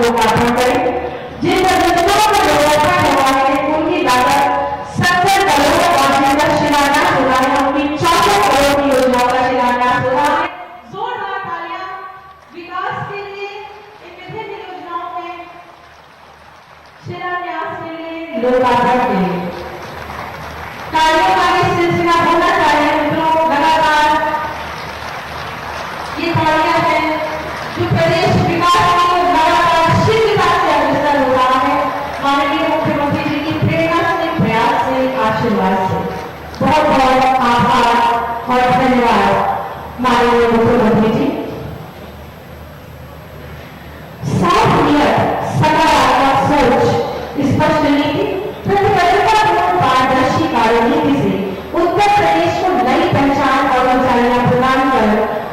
लोकार्पण करें। जिन परियोजनाओं का लोकार्पण हुआ है उनकी लागत 70 करोड़ और जिनका शिलान्यास हुआ है उनकी 64 करोड़ की योजनाओं का शिलान्यास हुआ है। जोरदार तालियां विकास के लिए इन विभिन्न योजनाओं में शिलान्यास के लिए, लोकार्पण के लिए। कार्यों का भी सिलसिला होना चाहिए मित्रों, लगातार ये तालियां हैं जो प्रदेश विकास को लगातार शीघ्रता से अग्रसर हो रहा है माननीय मुख्यमंत्री जी की प्रेरणा से, प्रयास से, आशीर्वाद से। बहुत बहुत आभार और धन्यवाद माननीय मुख्यमंत्री जी। साफ नियत, सकारात्मक सोच, स्पष्ट नीति, प्रतिबद्धतापूर्ण पारदर्शी कार्यनीति से उत्तर प्रदेश को नई पहचान और ऊंचाइयां प्रदान कर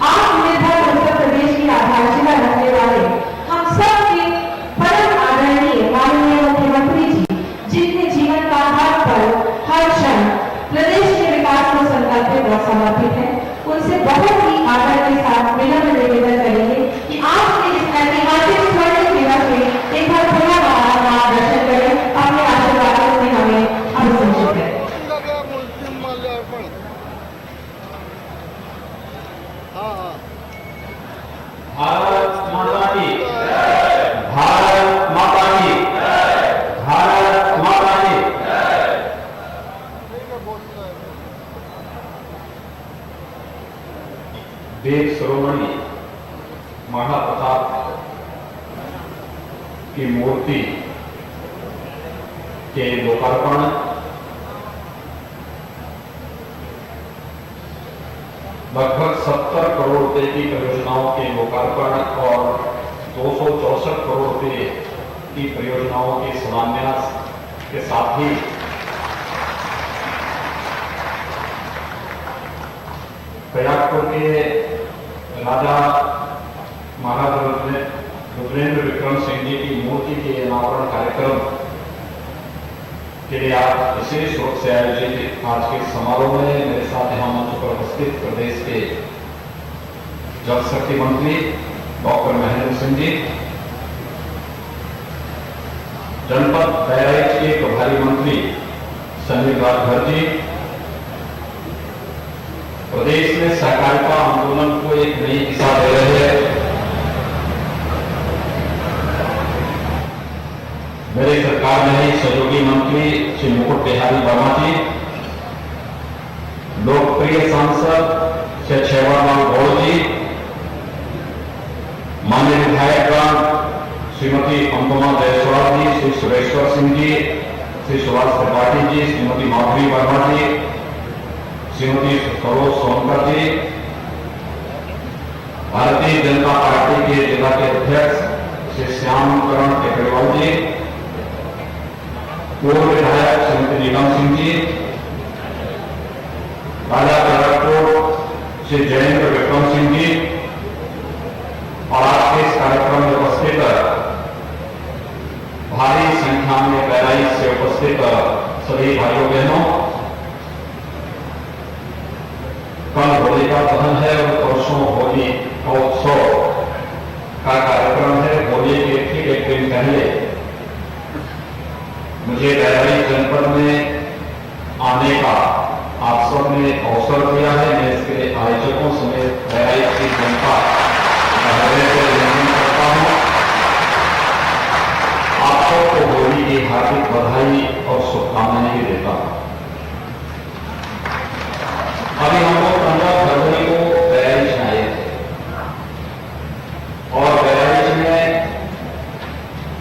आत्मनिर्भर उत्तर प्रदेश की आधारशिला रखने वाले हम सबके परम आदरणीय माननीय मुख्यमंत्री जी, जिनके जीवन का हर पल, हर क्षण प्रदेश के विकास को संकल्पित और समर्पित है, उनसे बहुत ही आदर के साथ विनम्र निवेदन करेंगे कि आज के इस ऐतिहासिक स्वर्णिम दिवस में एक बार पुनः मार्गदर्शन करें, अपने आशीर्वादों से हमें अभिषेक करें। भारत माता की जय, भारत माता की जय, भारत माता की जय। देव शिरोमणि महाप्रताप की मूर्ति के लोकार्पण, लगभग 70 करोड़ रुपए की परियोजनाओं के लोकार्पण और 264 करोड़ रुपए की परियोजनाओं के शिलान्यास के साथ ही प्रयागपुर के राजा महाराज रुद्रेंद्र विक्रम सिंह जी की मूर्ति के अनावरण कार्यक्रम के लिए आज विशेष रूप से आयोजित आज के समारोह में मेरे साथ यहाँ मंच पर उपस्थित प्रदेश के जल शक्ति मंत्री डॉक्टर महेंद्र सिंह जी, जनपद बहराइच के प्रभारी मंत्री संजय राजभर जी, प्रदेश में सहकारिता आंदोलन को एक नई दिशा दे रहे हैं मेरे सरकार में ही सहयोगी मंत्री श्री मुकुट बिहारी वर्मा जी, लोकप्रिय सांसद श्री छेवालाल गौड़ जी, माननीय विधायकगण श्रीमती अनुपमा जायसवाल जी, श्री सुरेश्वर सिंह जी, श्री सुभाष त्रिपाठी जी, श्रीमती माधुरी वर्मा जी, श्रीमती सरोज सोनकर जी, भारतीय जनता पार्टी के जिला के अध्यक्ष श्री श्यामकरण टेकड़वाल जी, पूर्व विधायक श्रीमती नीलम सिंह जी, राजा प्रयागपुर श्री जयेंद्र विक्रम सिंह जी और आज के इस कार्यक्रम में उपस्थित भारी संख्या में बहराइच से उपस्थित सभी भाइयों बहनों, कल होली का दहन है और परसों होली उत्सव का कार्यक्रम है। होली के ठीक एक दिन पहले मुझे बहराइच जनपद में आने का आप सब ने अवसर दिया है। मैं इसके आयोजकों समेत बहराइच की जनता का हृदय से अभिनंदन करता हूं। आप सबको होली की हार्दिक बधाई और शुभकामनाएं भी देता हूं। अभी हम लोग 15 फरवरी को बहराइच में आए थे और बहराइच में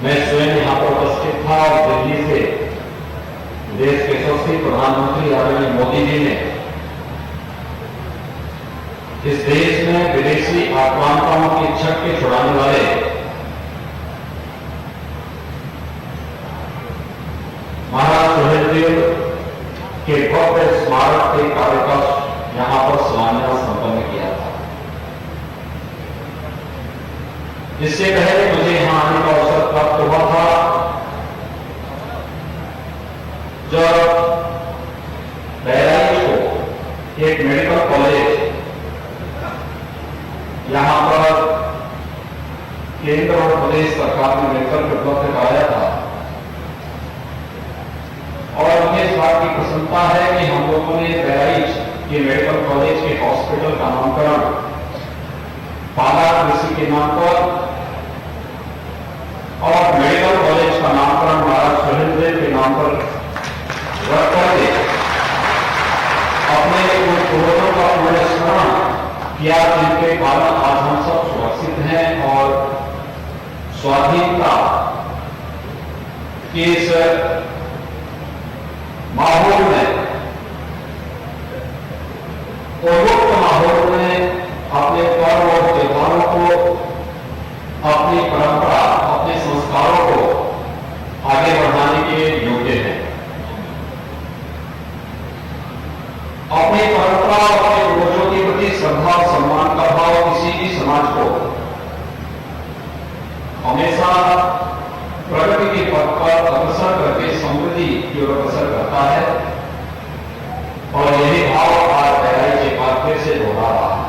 मैं स्वयं यहां पर उपस्थित था और दिल्ली से देश के यशस्वी प्रधानमंत्री आदरणीय मोदी जी ने इस देश में विदेशी आक्रांताओं की छक्के छुड़ाने वाले महाराज सुहेलदेव के भव्य स्मारक के कार्य का यहां पर शिलान्यास संपन्न किया था। इससे पहले मुझे यहां आने का अवसर प्राप्त हुआ था जब बहराइच को एक मेडिकल कॉलेज यहां पर केंद्र और प्रदेश सरकार ने मिलकर के उपलब्ध कराया था। और मुझे इस बात की प्रसन्नता है कि हम लोगों ने बहराइच के मेडिकल कॉलेज के हॉस्पिटल का नामकरण पाला कृषि के नाम पर और मेडिकल कॉलेज का नामकरण महाराज सुहेलदेव के नाम पर रख करके अपने पूर्वजों का पुनर्स्मरण किया, जिनके कारण आज हम सब सुरक्षित हैं और स्वाधीनता के इस माहौल में, उन्मुक्त माहौल में अपने पर्व और त्योहारों को, अपनी परंपरा, अपने संस्कारों को आगे बढ़ाने के योग्य हैं। अपनी परंपरा और अपने पूर्वजों के प्रति श्रद्धा और सम्मान का भाव किसी भी समाज को हमेशा प्रगति के पथ पर अग्रसर करके समृद्धि की ओर अग्रसर करता है और यही भाव आज बहराइच एक बार फिर से दोहरा रहा है।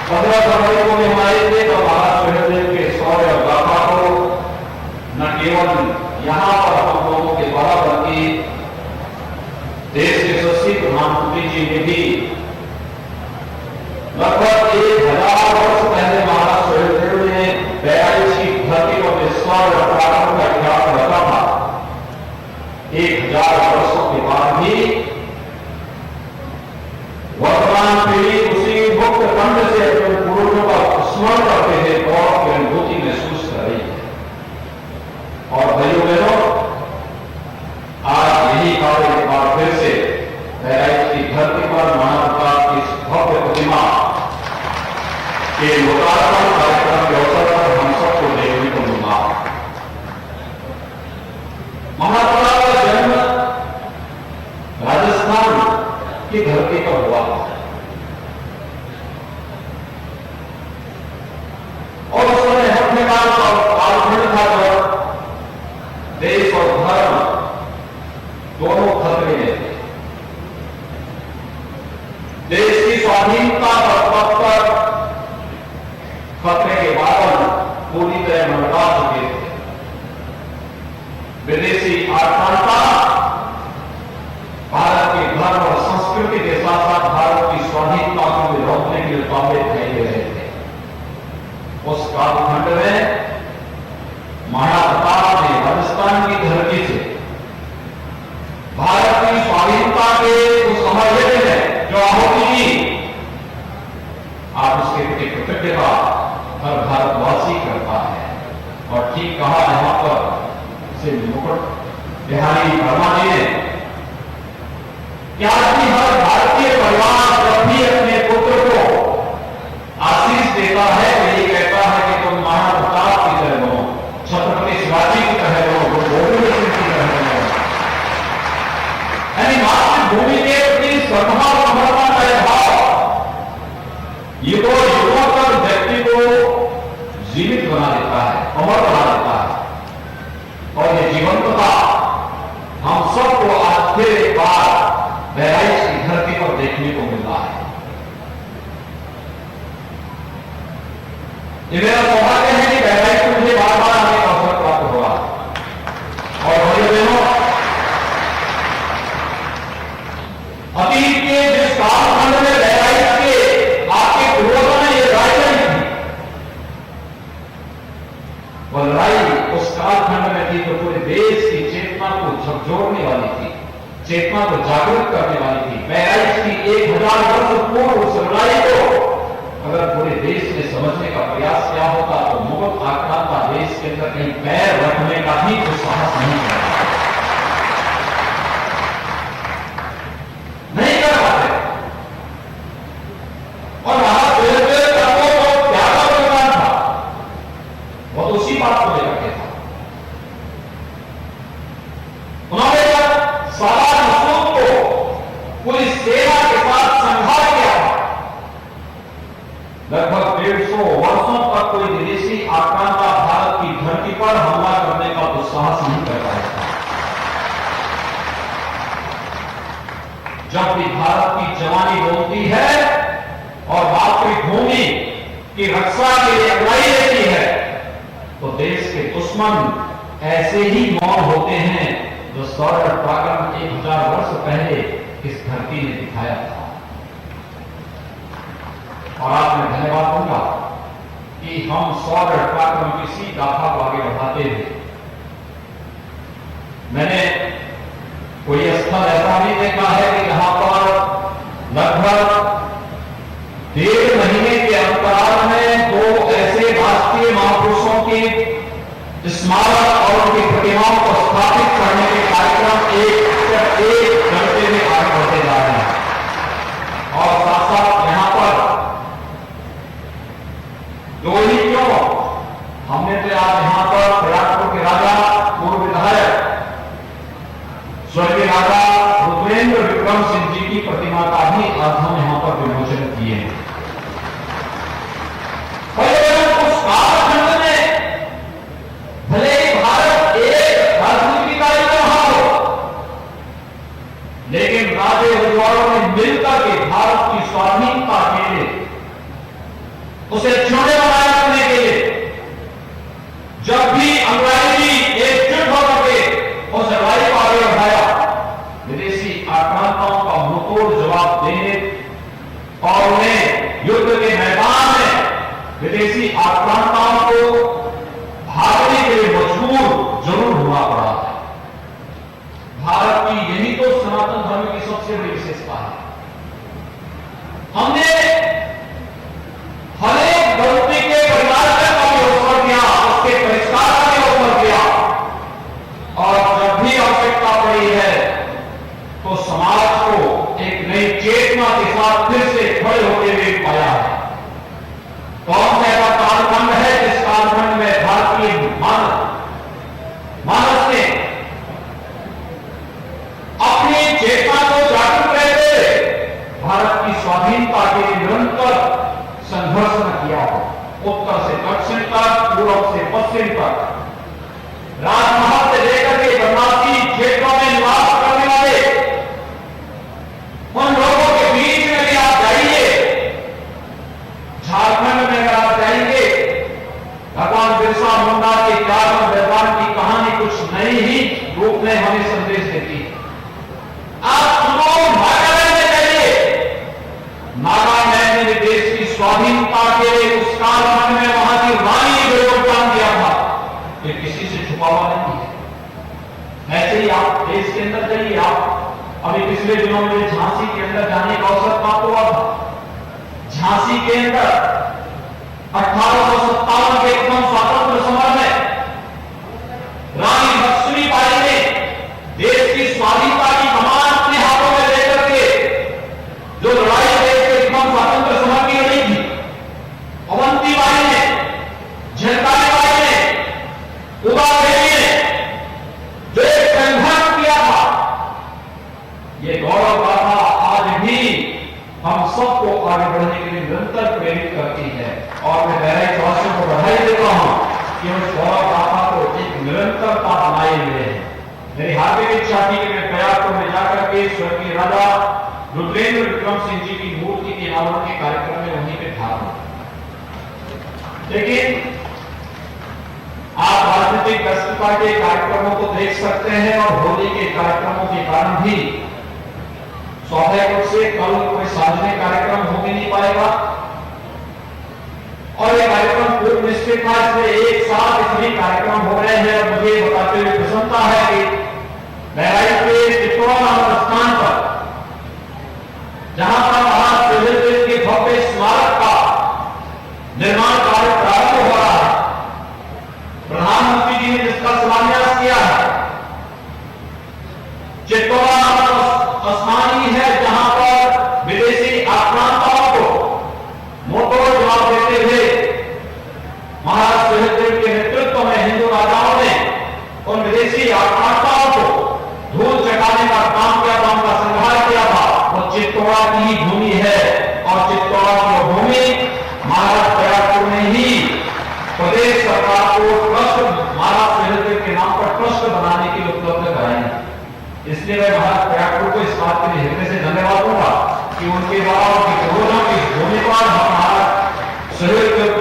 15 फरवरी को हमारे थे तो महाराज सुहेलदेव के शौर्य और गाथा को न केवल यहां पर हम लोगों के द्वारा बल्कि देश के यशस्वी प्रधानमंत्री जी ने भी लगभग 1000 वर्ष पहले महाराज सुहेलदेव ने बहराइच की धरती पर विश्वास और पराक्रम का इतिहास रचा था। 1000 वर्षों के बाद भी वर्तमान पीढ़ी उसी मुक्त कंठ से अपने पूर्वजों का स्मरण करते हुए गौरव की अनुभूति महसूस कर रही है। और भाइयों बहनों, आज यही कार्य एक बार फिर से बहराइच की धरती पर मानवता की इस भव्य प्रतिमा के लोकार्पण कार्यक्रम के अवसर पर हम सबको देखने को मिला। महात्मा का जन्म राजस्थान की धरती पर हुआ और उस समय हत्याकांड का कालखंड था जब देश और धर्म दोनों खतरे में थे। देश की स्वाधीनता पर खतरे के बादल पूरी तरह मंडरा चुके थे। विदेशी आक्रांता भारत के धर्म और संस्कृति के साथ साथ भारत की स्वाधीनता को रोकने के लिए ताबे दिखाई दे रहे थे। उस कालखंड में महाराणा प्रताप ने राजस्थान की धरती से भारत की स्वाधीनता के उस अमर यज्ञ में जो आहुति दी, आप उसके प्रति कृतज्ञता हर भारतवासी करता है। और ठीक कहा यहां पर से मुकुट बिहारी वर्मा जी ने, क्या हर भारतीय परिवार जब भी अपने पुत्र को आशीष देता है तो ये कहता है कि तुम महाराणा प्रताप की तरह बनो, छत्रपति शिवाजी की तरह बनो, गुरु गोविंद सिंह की तरह बनो। यानी मातृभूमि के प्रति श्रद्धा और समर्पण का यह भाव ये तो युवक और व्यक्ति को जीवित बना देता है, अमर बना देता है। और ये जीवंतता हम सबको आज फिर एक बार बहराइच की धरती पर देखने को मिल रहा है। ये मेरा सौभाग्य है कि बहराइच को मुझे बार बार आने का अवसर प्राप्त हुआ। और भाइयों बहनों, अतीत के जिस कालखंड में बहराइच के आपके पूर्वजों ने यह लड़ाई लड़ी थी, वह लड़ाई उस कालखंड में थी तो पूरे देश की चेतना को झकझोरने वाली थी, चेतना को जागृत करने वाली थी। बहराइच की 1000 वर्ष पूर्व उस लड़ाई को अगर पूरे देश ने समझने का प्रयास किया होता तो मुगल आक्रांता देश के अंदर कहीं पैर रखने का भी कुछ साहस नहीं करता, नहीं कर पाते। और महाराज सुहेलदेव का बहुत प्यारा बलिदान था, वो तो उसी बात को लेकर के था। उन्होंने जब सारा मसूद को पूरी सेना के साथ संहार किया, लगभग 150 वर्षों तक कोई विदेशी आक्रांता भारत की धरती पर हमला करने का दुस्साहस नहीं कर पाया। जब भी भारत की जवानी बोलती है और मातृभूमि की रक्षा के लिए अगुवाई रहती है, तो देश के दुश्मन ऐसे ही मौन होते हैं जो सौर पराक्रम 1000 वर्ष पहले इस धरती ने दिखाया था। और आज मैं धन्यवाद दूंगा कि हम सौर पराक्रम की इसी गाथा को आगे बढ़ाते हुए, मैंने कोई स्थल ऐसा नहीं देखा है कि जहां पर लगभग 1.5 महीने के अंतराल में 2 ऐसे राष्ट्रीय महापुरुषों के स्मारक और उनकी प्रतिमाओं को स्थापित करने के कार्यक्रम एक घंटे में आगे बढ़ते जा रहे हैं। और साथ साथ यहां पर दो ही क्यों, हमने तो आज यहां पर प्रयागपुर के राजा पूर्व विधायक स्वर्गीय राजा रुद्रेंद्र विक्रम सिंह जी की प्रतिमा का भी आज हम यहां पर विमोचन किए हैं। उस कालखंड में भले ही भारत एक राजनीतिक इकाई का हो, लेकिन राजे रजवाड़ों ने मिलकर के भारत की स्वाधीनता के लिए, उसे चुने बनाए रखने के लिए, जब भी अंग्रेजी एकजुट होकर के उस लड़ाई को आगे बढ़ाया, विदेशी आक्रांताओं का मुंहतोड़ जवाब देने और उन्हें युद्ध के मैदान में विदेशी आक्रांताओं को भागने के लिए मजबूर जरूर होना पड़ा है। भारत की यही तो सनातन धर्म की सबसे बड़ी विशेषता है। हमने हर एक गलती के परिवार का भी अवसर किया, उसके परिष्कार का भी अवसर किया, और जब भी आवश्यकता पड़ी है तो समाज को एक नई चेतना के साथ फिर से खड़े होते हुए पाया है। कौन सा ऐसा कालखंड है जिस कालखंड में भारतीय मानस ने अपनी चेतना को जागरूक रहते भारत की स्वाधीनता के लिए निरंतर संघर्ष न किया हो। उत्तर से दक्षिण तक, पूर्व से पश्चिम तक, राजमहल से लेकर के वनवासी क्षेत्रों में निवास करने वाले उन लोगों के बीच में भी आप जाइए। झारखंड में अगर आप जाएंगे, भगवान बिरसा मुंडा के त्याग और बलिदान की कहानी कुछ नई ही रूप में हमें संदेश देती है। आप सुनो, नागालैंड में जाइए, नागालैंड ने देश की स्वाधीनता के लिए उस कालखंड में वहां की रानी ने जो योगदान दिया था, ये किसी से छुपा हुआ नहीं है। ऐसे ही आप देश के अंदर जाइए। आप अभी पिछले दिनों में झांसी के अंदर जाने का अवसर प्राप्त हुआ था। झांसी के अंदर 1857 के एकदम स्वातंत्र समर में रानी लक्ष्मीबाई ने देश की स्वाधीनता की कमान अपने हाथों में लेकर के जो लड़ाई देश के एकदम स्वातंत्र समर की लड़ी थी, अवंतीबाई ने, झलकारीबाई ने, उदादेवी ने जो एक संघर्ष किया था, ये गौरव गाथा आज भी हम सबको आगे बढ़ने के लिए निरंतर प्रेरित करती है। और मैं बहराइच वासियों को बधाई देता हूं कि उस गौरव गाथा को एक निरंतरता बनाए हुए है। मेरी हार्दिक इच्छा थी कि मैं प्रयागपुर में जाकर के स्वर्गीय राजा रुद्रेंद्र विक्रम सिंह जी की मूर्ति के अनावरण के कार्यक्रम में वहीं पे भाग लूं, लेकिन आप राजनीतिक व्यस्तता के कार्यक्रमों को देख सकते हैं और होली के कार्यक्रमों के कारण भी स्वाभाविक रूप से कल कोई सार्वजनिक कार्यक्रम हो भी नहीं पाएगा। और ये कार्यक्रम पूर्व निश्चित था, इसलिए एक साथ इसमें कार्यक्रम हो रहे हैं। और मुझे बताते हुए प्रसन्नता है कि बहराइच के चित्तौड़ नामक स्थान पर, जहां पर महाराज सुहेलदेव के भव्य स्मारक का निर्माण कार्य प्रारंभ हो रहा है, प्रधानमंत्री जी ने जिसका शिलान्यास किया है, चित्तौड़ नामक स्थान ही है जहां पर विदेशी आक्रांताओं को मुंहतोड़ जवाब देते हुए महाराज सुहेलदेव के नेतृत्व में हिंदू राजाओं ने उन विदेशी आक्रांताओं को धूल चटाने का काम किया था, उनका संहार किया था। वो चित्तौड़ की ही भूमि है और चित्तौड़ की भूमि महाराज प्रयागपुर ने ही प्रदेश सरकार को ट्रस्ट, महाराज सुहेलदेव के नाम पर ट्रस्ट बनाने के लिए उपलब्ध कराई। इसलिए मैं महाराज प्रयागपुर को इस बात के लिए हृदय से धन्यवाद दूंगा कि उनके द्वारा उनकी पूर्वजों की भूमि पर महाराज सुहेलदेव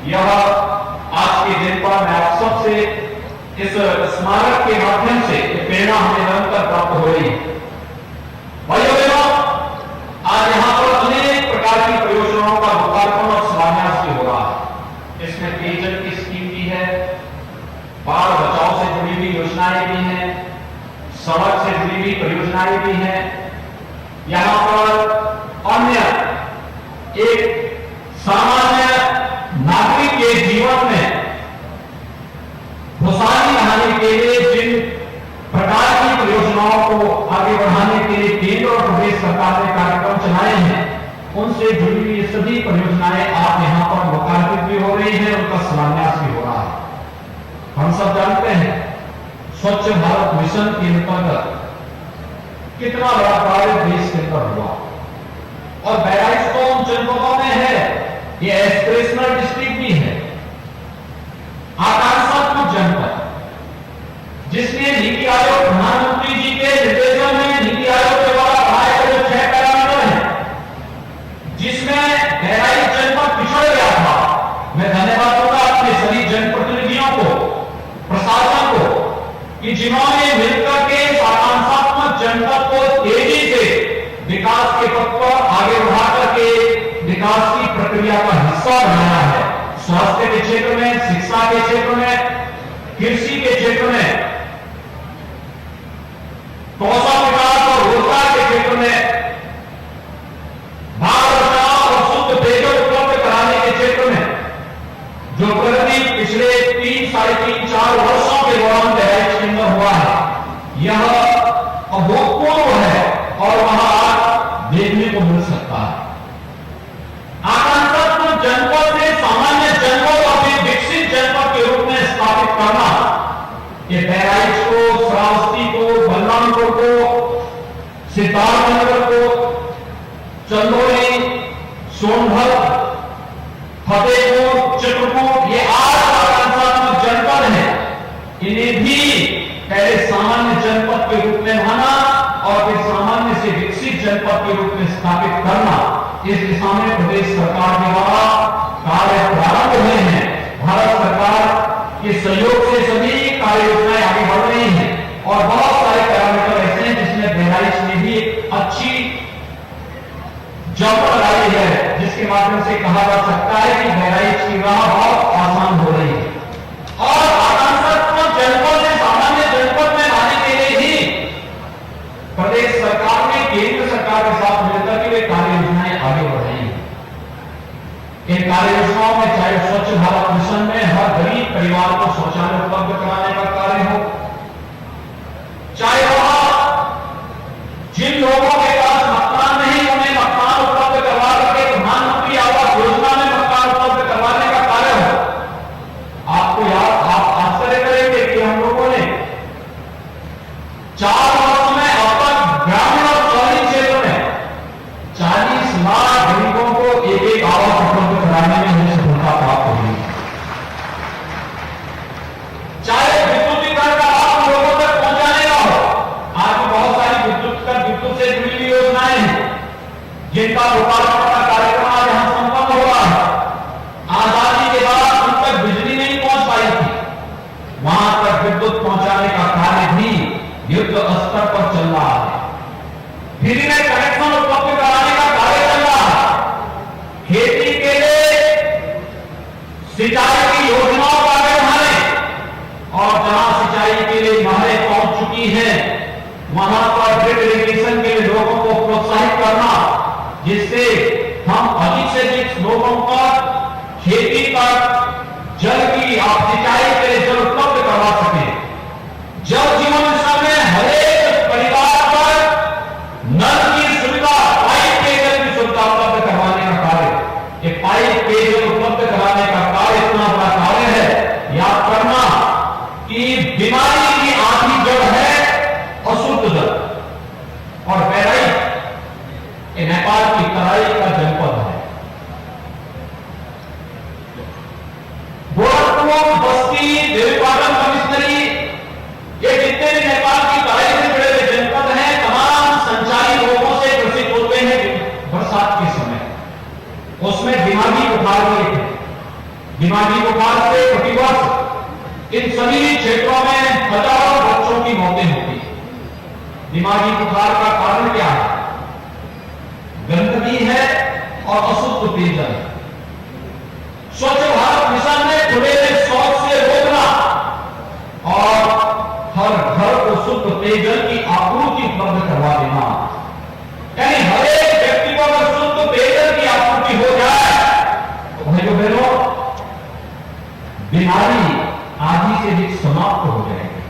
यह आज के दिन पर मैं आप सबसे इस स्मारक के माध्यम से प्रेरणा हमें निरंतर प्राप्त हो रही है। भाइयों बहनों, आज यहां पर अनेक प्रकार की परियोजनाओं का लोकार्पण और शिलान्यास भी हो रहा है। इसमें पेयजल की स्कीम भी है, बाढ़ बचाव से जुड़ी हुई योजनाएं भी हैं, सड़क से जुड़ी हुई परियोजनाएं भी हैं। यहां पर अन्य एक सामान्य नागरिक के जीवन में खुशहाली लाने के लिए जिन प्रकार की परियोजनाओं को आगे बढ़ाने के लिए केंद्र और प्रदेश सरकार ने कार्यक्रम चलाए हैं, उनसे जुड़ी हुई सभी परियोजनाएं आज यहां पर लोकार्पित भी हो रही हैं, उनका शिलान्यास भी हो रहा है। हम सब जानते हैं स्वच्छ भारत मिशन के अंतर्गत कितना बड़ा कार्य देश के अंदर हुआ, और बहराइच तो उन जनपदों में है, ये एस्पिरेशनल डिस्ट्रिक्ट भी है, आकांक्षात्मक जनपद, जिसमें नीति आयोग प्रधानमंत्री जी के निर्देशन में नीति आयोग के द्वारा बनाए गए 6 पैरामीटर हैं, जिसमें बहराइच जनपद पिछड़ गया था। मैं धन्यवाद दूंगा अपने सभी जनप्रतिनिधियों को, प्रशासन को, कि जिन्होंने मिलकर के आकांक्षात्मक जनपद को तेजी से विकास के पथ पर आगे बढ़ा करके विकास की प्रक्रिया का हिस्सा बनाया है। स्वास्थ्य के क्षेत्र में, शिक्षा के क्षेत्र में, कृषि के क्षेत्र में, कौशल विकास और रोजगार के क्षेत्र में, बाढ़ बचाव और शुद्ध पेयजल उपलब्ध कराने के क्षेत्र में जो प्रगति पिछले 3, साढ़े 3, 4 वर्षों के दौरान बहराइच के अंदर हुआ है, यह अभूतपूर्व है और वहां आज देखने को मिल सकता है। आकांक्षात्मक जनपद से सामान्य जनपद और फिर विकसित जनपद के रूप में स्थापित करना, ये बहराइच को, श्रावस्ती को, बलरामपुर को, सिद्धार्थनगर को, चंदौली, सोनभद्र, फतेहपुर, चित्रकूट, ये 8 आकांक्षात्मक जनपद हैं। इन्हें भी पहले सामान्य जनपद के रूप में माना और फिर सामान्य से विकसित जनपद के रूप में स्थापित करना, इस दिशा में प्रदेश सरकार के द्वारा कार्य प्रारंभ हुए हैं। भारत सरकार के सहयोग से सभी कार्य योजनाएं आगे बढ़ रही हैं और बहुत सारे पैरामीटर ऐसे हैं जिसमें बहराइच ने भी अच्छी जंप लगाई है, जिसके माध्यम से कहा जा सकता है कि बहराइच की राह बहुत आसान हो रही है। और आकांक्षात्मक जनपद से सामान्य जनपद में लाने के लिए ही प्रदेश सरकार ने केंद्र सरकार के साथ मिलकर के वे कार्य योजनाएं आगे बढ़ रही हैं। इन कार्य योजनाओं में चाहे स्वच्छ भारत मिशन में हर गरीब परिवार को शौचालय उपलब्ध कराने का कार्य हो, चाहे वह जिन लोगों के पास मकान नहीं उन्हें मकान उपलब्ध करवा करके प्रधानमंत्री आवास योजना में मकान उपलब्ध करवाने का कार्य हो। आपको याद, आप आश्चर्य करेंगे कि हम लोगों ने 4 वर्ष में अब तक ग्रामीण और शहरी क्षेत्र में 40 लाख गरीबों को एक आवास उपलब्ध कराने में हमें सफलता प्राप्त हुई। चाहे विद्युतीकरण का लाभ लोगों तक पहुंचाने का हो, आज बहुत सारी विद्युत से जुड़ी हुई योजनाएं हैं जिनका लोकार्पण का कार्यक्रम आज यहां संपन्न हो रहा है। आजादी के बाद उन तक बिजली नहीं पहुंच पाई थी, वहां तक विद्युत पहुंचाने का कार्य भी युद्ध स्तर पर चल रहा है। फ्री में कनेक्शन उपलब्ध कराने का कार्य चल रहा है। खेती के लिए सिंचाई की योजनाओं को आगे बढ़ाने और जहां सिंचाई के लिए नहरें पहुंच चुकी हैं, वहां पर ड्रिप इरिगेशन के लिए लोगों को प्रोत्साहित करना, जिससे हम अधिक से अधिक लोगों पर खेती पर जल की सिंचाई के लिए जल उपलब्ध करवा सके। जल जीवन मिशन में हरेक परिवार पर नल की सुविधा, पाइप पेयजल की सुविधा उपलब्ध करवाने का कार्य, ये पाइप पेयजल उपलब्ध कराने का कार्य इतना बड़ा कार्य है। याद करना कि बीमारी की आधी जड़ है अशुद्ध जल, और बहराइच नेपाल की तराई का जनपद है। गोरखपुर, बस्ती, देवीपाटन, कमिश्नरी, ये जितने भी नेपाल की तराई से जुड़े हुए जनपद हैं, तमाम संचारी रोगों से ग्रसित होते हैं बरसात के समय। उसमें दिमागी बुखार भी है। दिमागी बुखार से प्रतिवर्ष इन सभी क्षेत्रों में हजारों बच्चों की मौतें होती हैं। दिमागी बुखार का कारण क्या है? गंदगी है और अशुद्ध पेयजल। स्वच्छ भारत मिशन ने खुले में शौच से रोकना और हर घर को शुद्ध पेयजल की आपूर्ति उपलब्ध करवा देना, यानी हर एक व्यक्ति को अगर शुद्ध पेयजल की आपूर्ति हो जाए तो भाइयों बहनों, बीमारी आदि से भी समाप्त हो जाएगी।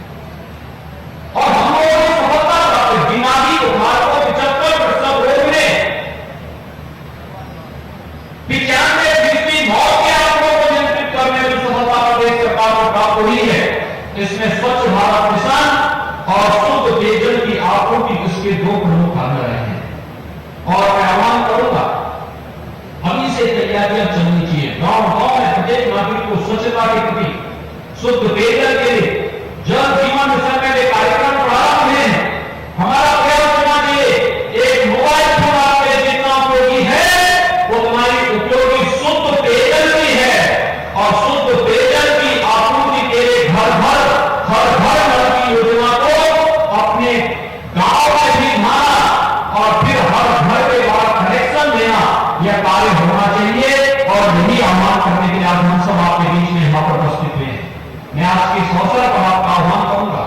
और हम लोगों ने सफलता प्राप्त दिमागी बुखार को 75% रोकने, 95% मौत के आंकड़ों को नियंत्रित करने में सफलता प्रदेश सरकार को प्राप्त हुई है। इसमें स्वच्छ भारत मिशन और शुद्ध पेयजल की आपूर्ति इसके दो प्रमुख अंग रहे हैं। और मैं आह्वान करूंगा, अभी से तैयारियां चलनी चाहिए। गांव-गांव में प्रत्येक नागरिक को स्वच्छता के प्रति, शुद्ध पेयजल के लिए जल जीवन मिशन में ये कार्यक्रम प्रारंभ हुए हैं। हमारा प्रयास होना चाहिए, एक मोबाइल फोन आपके जितना उपयोगी है वो तुम्हारी उपयोगी शुद्ध पेयजल भी है। और शुद्ध पेयजल की आपूर्ति के लिए हर घर नल की योजना को अपने गांव में भी माना और फिर हर घर के बाद कनेक्शन देना, यह कार्य होना चाहिए। और यही आह्वान करने के लिए आज हम सब आपके बीच में यहाँ पर उपस्थित हुए हैं। मैं आज के इस अवसर पर आपका आह्वान करूंगा।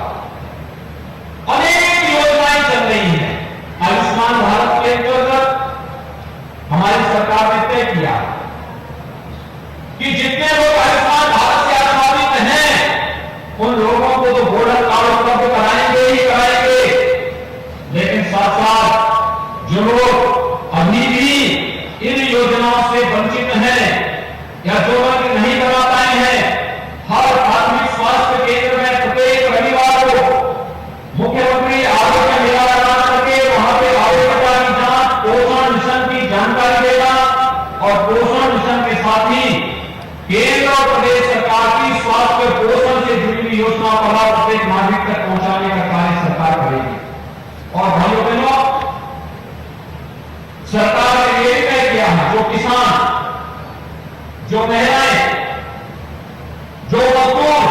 अनेक योजनाएं चल रही हैं। आयुष्मान भारत के अंतर्गत हमारी सरकार ने तय किया कि जितने लोग आयुष्मान भारत से आच्छादित हैं उन लोगों को तो गोल्डन कार्ड उपलब्ध कराएंगे ही कराएंगे, लेकिन साथ साथ जो लोग अभी भी इन योजनाओं से वंचित हैं या जो लोग नहीं करा पाए हैं, हर प्राथमिक स्वास्थ्य केंद्र में प्रत्येक रविवार को मुख्यमंत्री आरोग्य मेला लगा करके वहां पे आवश्यकता की जांच, पोषण मिशन की जानकारी देगा और पोषण मिशन के साथ ही केंद्र और प्रदेश सरकार की स्वास्थ्य पोषण से जुड़ी हुई योजना का लाभ प्रत्येक नागरिक तक पहुंचाने का कार्य सरकार करेगी। और भाइयों बहनों, सरकार ने ये तय किया है, जो किसान, जो महिलाएं, जो मजदूर,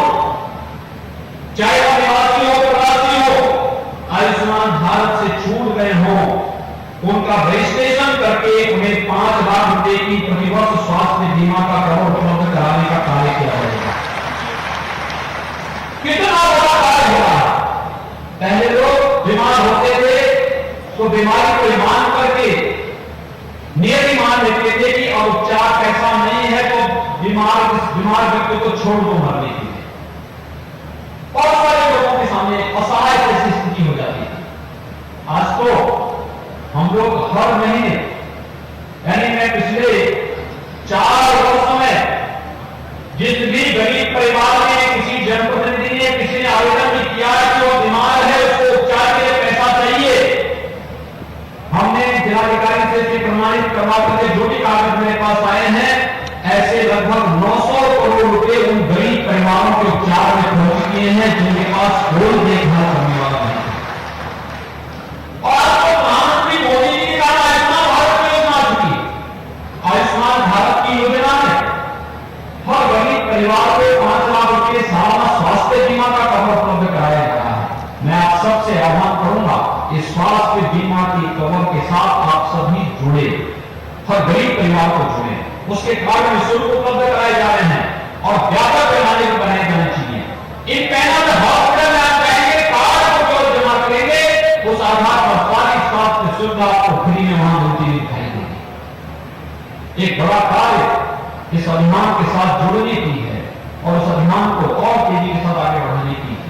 चाहे वह निवासी हो प्रवासी हो, आयुष्मान भारत से छूट गए हों, उनका रजिस्ट्रेशन करके उन्हें 5 लाख रुपए की प्रतिवर्ष स्वास्थ्य बीमा का कवर उपलब्ध कराने का कार्य किया जाएगा। कितना बड़ा कार्य होगा। पहले लोग बीमार होते थे तो बीमारी को मान करके नियति मान लेते थे कि अब उपचार कैसा नहीं है तो बीमार व्यक्ति को छोड़ दो मरने के लिए। बहुत सारे लोगों के सामने असहाय जैसी स्थिति हो जाती है। आज तो हम लोग हर महीने, यानी मैं पिछले 4 वर्षों में जिस भी गरीब परिवार में किसी जनप्रतिनिधि ने किसी ने आवेदन भी किया कि वो बीमार है, उसको उपचार के लिए पैसा चाहिए, हमने जिलाधिकारी से प्रमाणित करवा करके जो भी कागज मेरे पास आए हैं, ऐसे लगभग 900 करोड़ रुपए उन गरीब परिवारों के उपचार में खर्च किए हैं जिनके पास कोई देखभाल करने वाला नहीं। और आपको प्रधानमंत्री मोदी जी का आयुष्मान भारत की योजना आ चुकी है। आयुष्मान भारत की योजना में हर गरीब परिवार को 5 लाख रुपए सालाना स्वास्थ्य बीमा का कवर उपलब्ध कराया जा रहा है। मैं आप सबसे आह्वान करूंगा, इस स्वास्थ्य बीमा की कवर के साथ आप सभी जुड़े, हर गरीब परिवार को जुड़े, उसके कार्ड में शुल्क उपलब्ध कराए जा रहे हैं और व्यापक पैमाने पर बनाए जाने चाहिए। इन पैनल हॉस्पिटल में आप जाएंगे, कार्ड को जो जमा करेंगे उस आधार पर सारी स्वास्थ्य सुविधा आपको फ्री में वहां मिलती हुई दिखाई देगी। एक बड़ा कार्य इस अभियान के साथ जुड़ने की है और उस अभियान को और तेजी के साथ आगे बढ़ाने की है।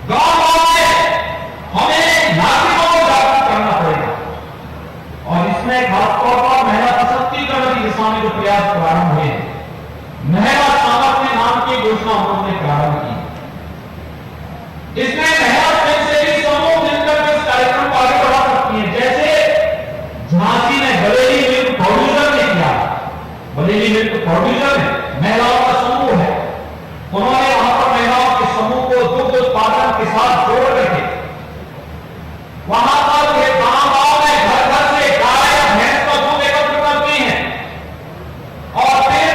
गांव में हमें नागरिकों को जागरूक करना पड़ेगा और इसमें खासतौर पर महिला सशक्तिकरण की दिशा में जो प्रयास प्रारंभ हुए हैं, महिला सामर्थ्य नाम की घोषणा उन्होंने प्रारंभ की। इसमें महिला स्वयंसेवी समूह मिलकर इस कार्यक्रम को आगे बढ़ा सकती है। जैसे झांसी में बरेली मिल्क प्रोड्यूसर ने किया, बरेली मिल्क प्रोड्यूसर में महिलाओं का समूह है, उन्होंने वहां पर महिलाओं के समूह को दुग्ध उत्पादन के साथ जोड़ करके वहां पर गांव में घर घर से गाय या भैंस का दूध एकत्र करती हैं और फिर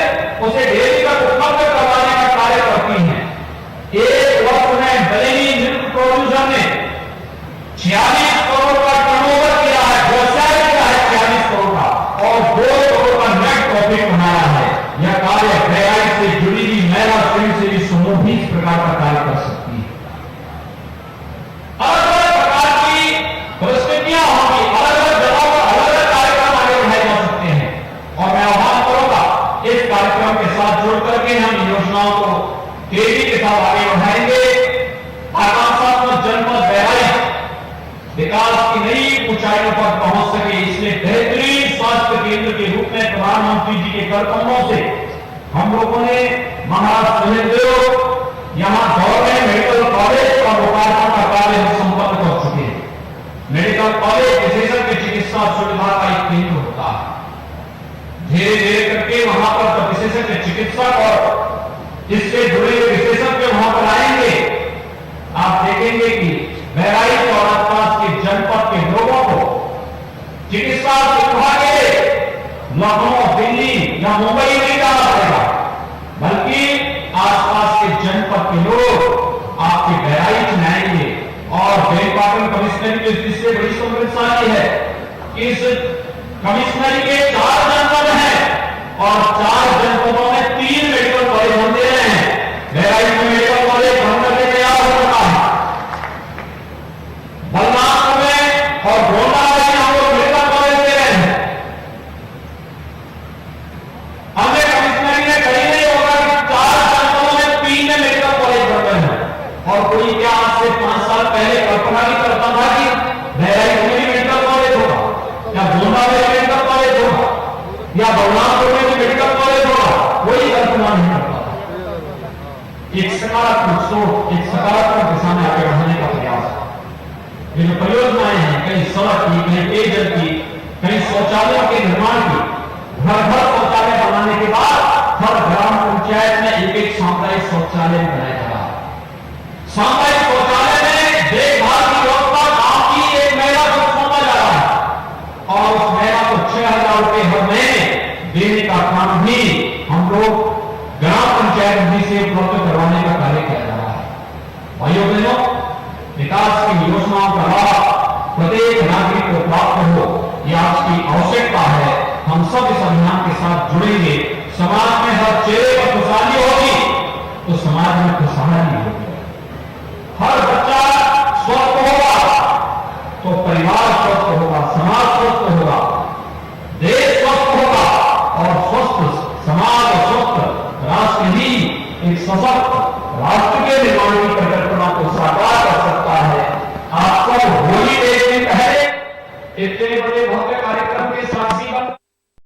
प्रकार का कार्य कर सकती है। अलग अलग प्रकार की परिस्थितियां होंगी, अलग अलग जगहों पर अलग अलग कार्यक्रम आगे बढ़ाए जा सकते हैं। और मैं आह्वान करूंगा इस कार्यक्रम के साथ जुड़ करके हम इन योजनाओं को तेजी के साथ आगे बढ़ाएंगे। आकांक्षात्मक जनपद बहराइच विकास की नई ऊंचाइयों पर पहुंच सके, इसलिए बेहतरीन स्वास्थ्य केंद्र के रूप में प्रधानमंत्री जी के करकमों से हम लोगों ने महाराज सुहेलदेव यहां गवर्नमेंट मेडिकल कॉलेज का लोकार्पण का कार्य हम संपन्न कर चुके हैं। मेडिकल कॉलेज विशेषज्ञ चिकित्सा सुविधा का एक केंद्र होता है। धीरे धीरे करके वहां पर जब विशेषज्ञ चिकित्सक और इससे जुड़े विशेषज्ञ वहां पर आएंगे, आप देखेंगे कि बहराइच और आसपास के जनपद के लोगों को चिकित्सा सुविधा के लिए लखनऊ, दिल्ली या मुंबई नहीं जाना पड़ेगा, बल्कि आसपास के जनपद के लोग आपके बहराइच में आएंगे। और बेलपाटन कमिश्नरी की दृष्टि से बड़ी समृद्धशाली है। इस कमिश्नरी के 4 जनपद हैं और 4 जनपदों में 3 मेडिकल कॉलेज हम दे रहे हैं। बहराइच में मेडिकल कॉलेज बनकर के तैयार हो रहा है, बलरामपुर में और गोंडा में हम लोग मेडिकल कॉलेज दे रहे हैं। हमने कमिश्नरी ने कहीं नहीं होगा कि 4 जनपदों में 3 में मेडिकल कॉलेज बन रहे हैं। और कोई क्या आज से 5 साल पहले कल्पना नहीं करता था कि बहराइच में भी मेडिकल कॉलेज होगा, या गोंडा में भी मेडिकल कॉलेज होगा, या बलरामपुर में भी मेडिकल कॉलेज होगा? कोई कल्पना नहीं करता। एक सकारात्मक सोच, एक सकारात्मक दिशा में आगे बढ़ने का प्रयास। ये जो परियोजनाएं हैं, कहीं सड़क की, कहीं पेयजल की, कहीं शौचालयों के निर्माण की, घर घर शौचालय बनाने के बाद हर ग्राम पंचायत में एक सामुदायिक शौचालय बनाया जा रहा है। सामुदायिक शौचालय में देखभाल की व्यवस्था गांव की एक महिला को सौंपा जा रहा है और उस महिला को 6,000 रुपए हर महीने देने का काम भी हम लोग ग्राम पंचायत निधि से उपलब्ध करवाने का कार्य किया जा रहा है। भाइयों बहनों, विकास की योजनाओं का लाभ प्रत्येक नागरिक को प्राप्त हो, यह आज की आवश्यकता है। हम सब इस अभियान के साथ जुड़ेंगे। समाज में हर चेहरे पर खुशहाली होगी तो समाज में खुशहाली होगी। हर बच्चा स्वस्थ होगा तो परिवार स्वस्थ होगा, समाज स्वस्थ होगा, देश स्वस्थ होगा और स्वस्थ समाज और स्वस्थ राष्ट्र ही एक सशक्त राष्ट्र